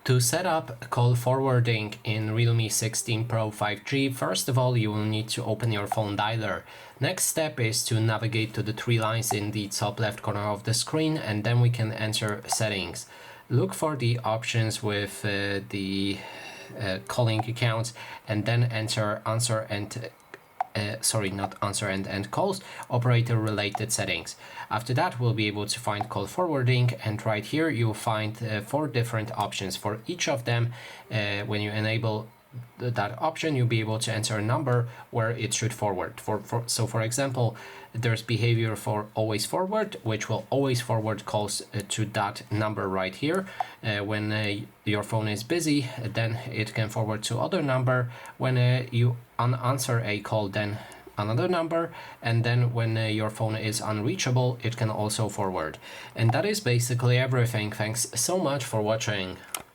To set up call forwarding in Realme 16 Pro 5G, first of all, you will need to open your phone dialer. Next step is to navigate to the three lines in the top left corner of the screen, and then we can enter settings. Look for the options with the calling accounts, and then enter answer and not answer and end calls, operator related settings. After that, we'll be able to find call forwarding, and right here you'll find 4 different options. For each of them, when you enable that option, you'll be able to enter a number where it should forward. So for example, there's behavior for always forward, which will always forward calls to that number right here. When your phone is busy, then it can forward to other number. When you unanswer a call, then another number, and then when your phone is unreachable, it can also forward. And that is basically everything. Thanks so much for watching.